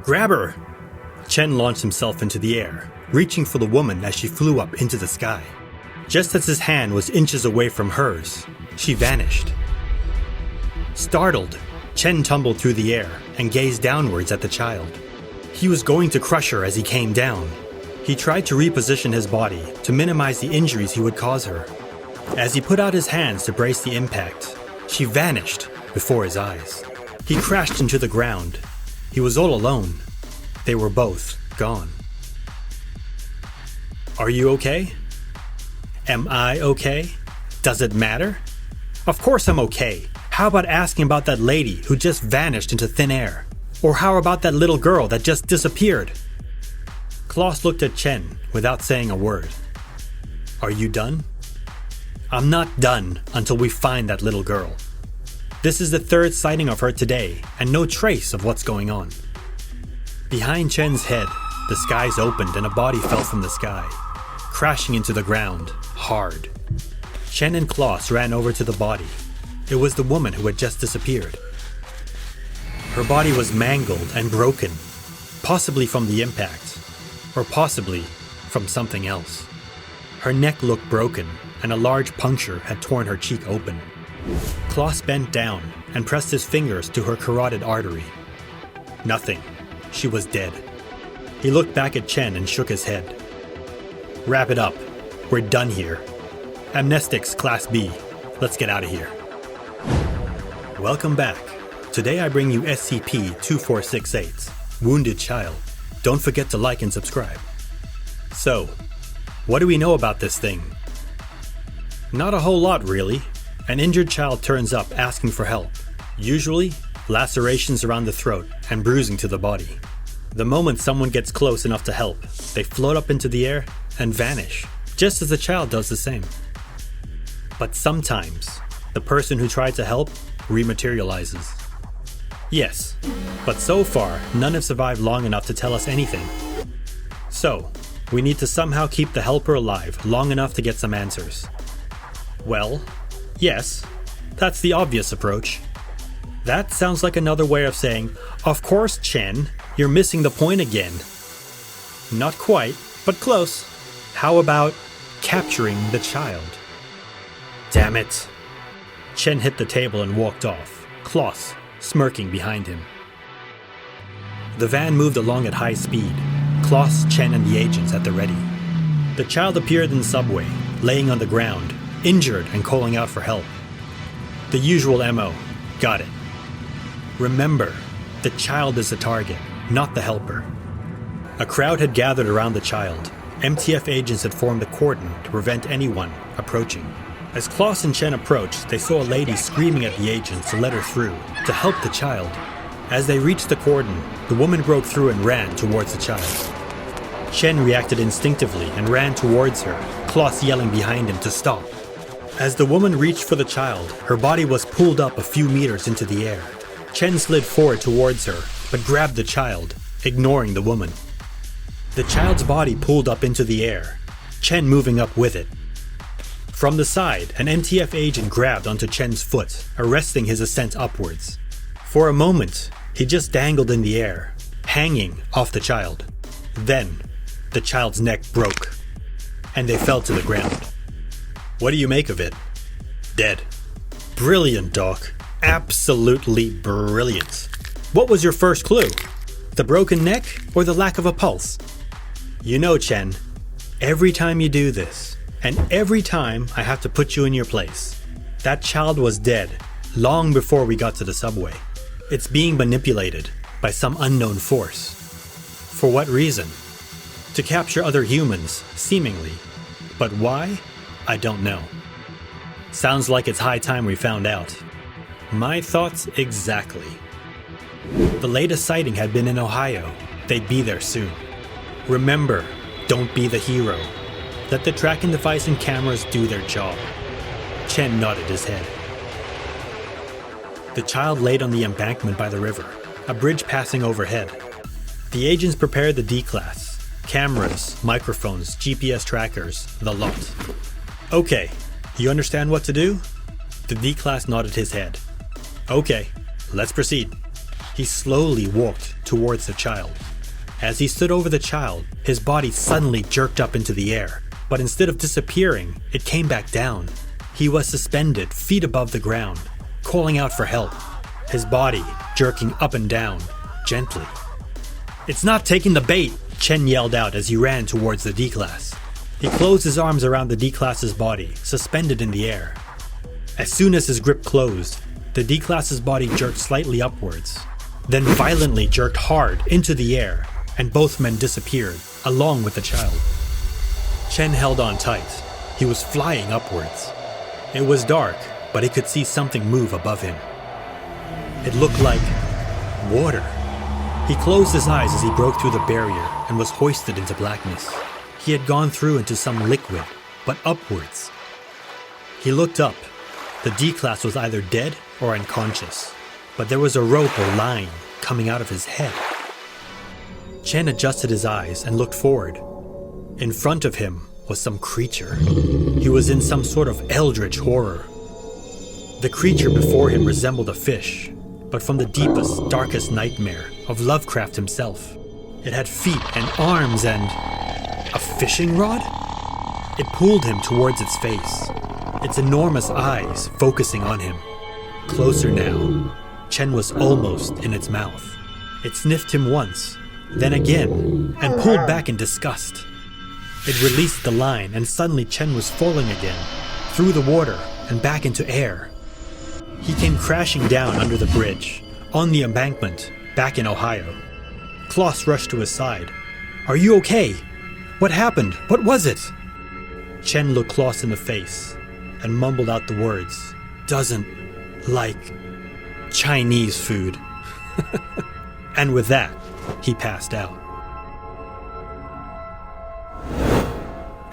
Grab her! Chen launched himself into the air, reaching for the woman as she flew up into the sky. Just as his hand was inches away from hers, she vanished. Startled, Chen tumbled through the air and gazed downwards at the child. He was going to crush her as he came down. He tried to reposition his body to minimize the injuries he would cause her. As he put out his hands to brace the impact, she vanished before his eyes. He crashed into the ground. He was all alone. They were both gone. Are you okay? Am I okay? Does it matter? Of course I'm okay. How about asking about that lady who just vanished into thin air? Or how about that little girl that just disappeared? Kloss looked at Chen without saying a word. Are you done? I'm not done until we find that little girl. This is the third sighting of her today, and no trace of what's going on. Behind Chen's head, the skies opened and a body fell from the sky, crashing into the ground, hard. Chen and Kloss ran over to the body. It was the woman who had just disappeared. Her body was mangled and broken, possibly from the impact, or possibly from something else. Her neck looked broken, and a large puncture had torn her cheek open. Kloss bent down and pressed his fingers to her carotid artery. Nothing. She was dead. He looked back at Chen and shook his head. Wrap it up. We're done here. Amnestics Class B. Let's get out of here. Welcome back. Today I bring you SCP-2468, Wounded Child. Don't forget to like and subscribe. So, what do we know about this thing? Not a whole lot, really. An injured child turns up asking for help. Usually, lacerations around the throat and bruising to the body. The moment someone gets close enough to help, they float up into the air and vanish, just as the child does the same. But sometimes, the person who tried to help rematerializes. Yes, but so far, none have survived long enough to tell us anything. So, we need to somehow keep the helper alive long enough to get some answers. Well, yes, that's the obvious approach. That sounds like another way of saying, of course, Chen, you're missing the point again. Not quite, but close. How about capturing the child? Damn it. Chen hit the table and walked off, Kloss smirking behind him. The van moved along at high speed, Kloss, Chen, and the agents at the ready. The child appeared in the subway, laying on the ground, injured and calling out for help. The usual MO. Got it. Remember, the child is the target, not the helper. A crowd had gathered around the child. MTF agents had formed a cordon to prevent anyone approaching. As Kloss and Chen approached, they saw a lady screaming at the agents to let her through, to help the child. As they reached the cordon, the woman broke through and ran towards the child. Chen reacted instinctively and ran towards her, Kloss yelling behind him to stop. As the woman reached for the child, her body was pulled up a few meters into the air. Chen slid forward towards her, but grabbed the child, ignoring the woman. The child's body pulled up into the air, Chen moving up with it. From the side, an MTF agent grabbed onto Chen's foot, arresting his ascent upwards. For a moment, he just dangled in the air, hanging off the child. Then, the child's neck broke, and they fell to the ground. What do you make of it? Dead. Brilliant, Doc. Absolutely brilliant. What was your first clue? The broken neck or the lack of a pulse? You know, Chen, every time you do this, and every time I have to put you in your place, that child was dead long before we got to the subway. It's being manipulated by some unknown force. For what reason? To capture other humans, seemingly. But why? I don't know. Sounds like it's high time we found out. My thoughts exactly. The latest sighting had been in Ohio. They'd be there soon. Remember, don't be the hero. Let the tracking device and cameras do their job. Chen nodded his head. The child laid on the embankment by the river, a bridge passing overhead. The agents prepared the D-Class. Cameras, microphones, GPS trackers, the lot. Okay, you understand what to do? The D-Class nodded his head. Okay, let's proceed. He slowly walked towards the child. As he stood over the child, his body suddenly jerked up into the air, but instead of disappearing, it came back down. He was suspended feet above the ground, calling out for help, his body jerking up and down, gently. "It's not taking the bait," Chen yelled out as he ran towards the D-Class. He closed his arms around the D-Class's body, suspended in the air. As soon as his grip closed, the D-Class's body jerked slightly upwards, then violently jerked hard into the air, and both men disappeared, along with the child. Chen held on tight. He was flying upwards. It was dark, but he could see something move above him. It looked like water. He closed his eyes as he broke through the barrier and was hoisted into blackness. He had gone through into some liquid, but upwards. He looked up. The D-Class was either dead or unconscious, but there was a rope or line coming out of his head. Chen adjusted his eyes and looked forward. In front of him was some creature. He was in some sort of eldritch horror. The creature before him resembled a fish, but from the deepest, darkest nightmare of Lovecraft himself. It had feet and arms and a fishing rod? It pulled him towards its face, its enormous eyes focusing on him. Closer now, Chen was almost in its mouth. It sniffed him once, then again, and pulled back in disgust. It released the line, and suddenly Chen was falling again, through the water and back into air. He came crashing down under the bridge, on the embankment, back in Ohio. Kloss rushed to his side. "Are you okay? What happened? What was it?" Chen looked Kloss in the face and mumbled out the words, "Doesn't like Chinese food." And with that, he passed out.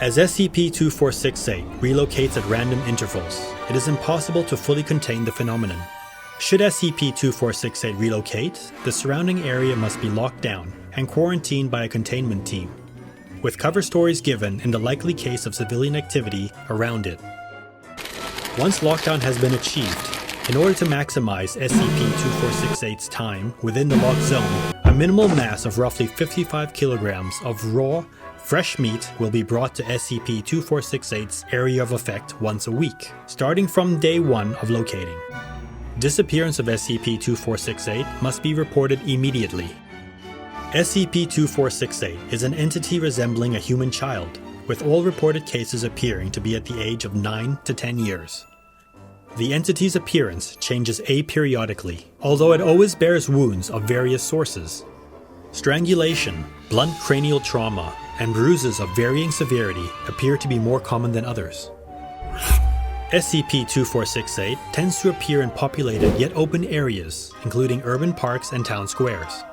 As SCP-2468 relocates at random intervals, it is impossible to fully contain the phenomenon. Should SCP-2468 relocate, the surrounding area must be locked down and quarantined by a containment team, with cover stories given in the likely case of civilian activity around it. Once lockdown has been achieved, in order to maximize SCP-2468's time within the locked zone, a minimal mass of roughly 55 kilograms of raw, fresh meat will be brought to SCP-2468's area of effect once a week, starting from day 1 of locating. Disappearance of SCP-2468 must be reported immediately. SCP-2468 is an entity resembling a human child, with all reported cases appearing to be at the age of 9 to 10 years. The entity's appearance changes aperiodically, although it always bears wounds of various sources. Strangulation, blunt cranial trauma, and bruises of varying severity appear to be more common than others. SCP-2468 tends to appear in populated yet open areas, including urban parks and town squares.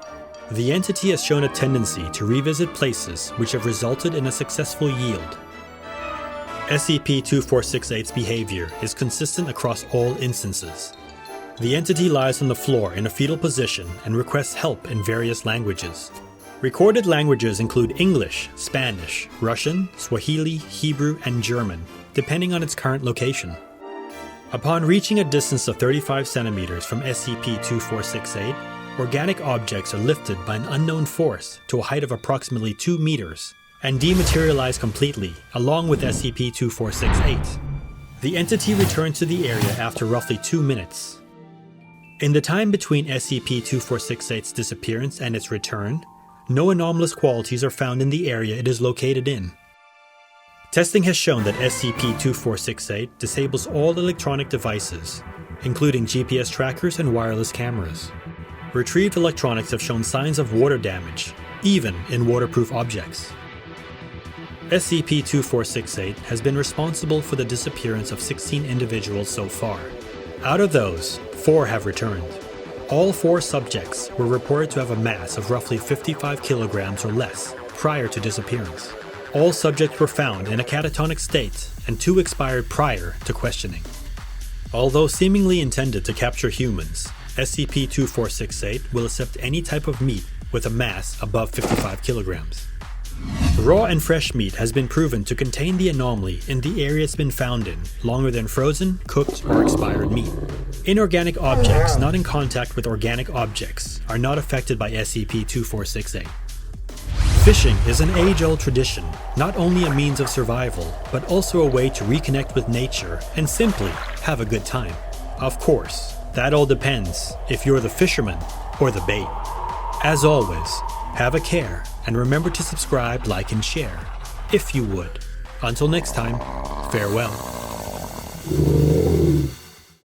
The entity has shown a tendency to revisit places which have resulted in a successful yield. SCP-2468's behavior is consistent across all instances. The entity lies on the floor in a fetal position and requests help in various languages. Recorded languages include English, Spanish, Russian, Swahili, Hebrew, and German, depending on its current location. Upon reaching a distance of 35 centimeters from SCP-2468, organic objects are lifted by an unknown force to a height of approximately 2 meters and dematerialize completely, along with SCP-2468. The entity returns to the area after roughly 2 minutes. In the time between SCP-2468's disappearance and its return, no anomalous qualities are found in the area it is located in. Testing has shown that SCP-2468 disables all electronic devices, including GPS trackers and wireless cameras. Retrieved electronics have shown signs of water damage, even in waterproof objects. SCP-2468 has been responsible for the disappearance of 16 individuals so far. Out of those, 4 have returned. All 4 subjects were reported to have a mass of roughly 55 kilograms or less prior to disappearance. All subjects were found in a catatonic state, and 2 expired prior to questioning. Although seemingly intended to capture humans, SCP-2468 will accept any type of meat with a mass above 55 kilograms. Raw and fresh meat has been proven to contain the anomaly in the area it's been found in, longer than frozen, cooked, or expired meat. Inorganic objects not in contact with organic objects are not affected by SCP-2468. Fishing is an age-old tradition, not only a means of survival, but also a way to reconnect with nature and simply have a good time. Of course, that all depends if you're the fisherman or the bait. As always, have a care and remember to subscribe, like, and share, if you would. Until next time, farewell.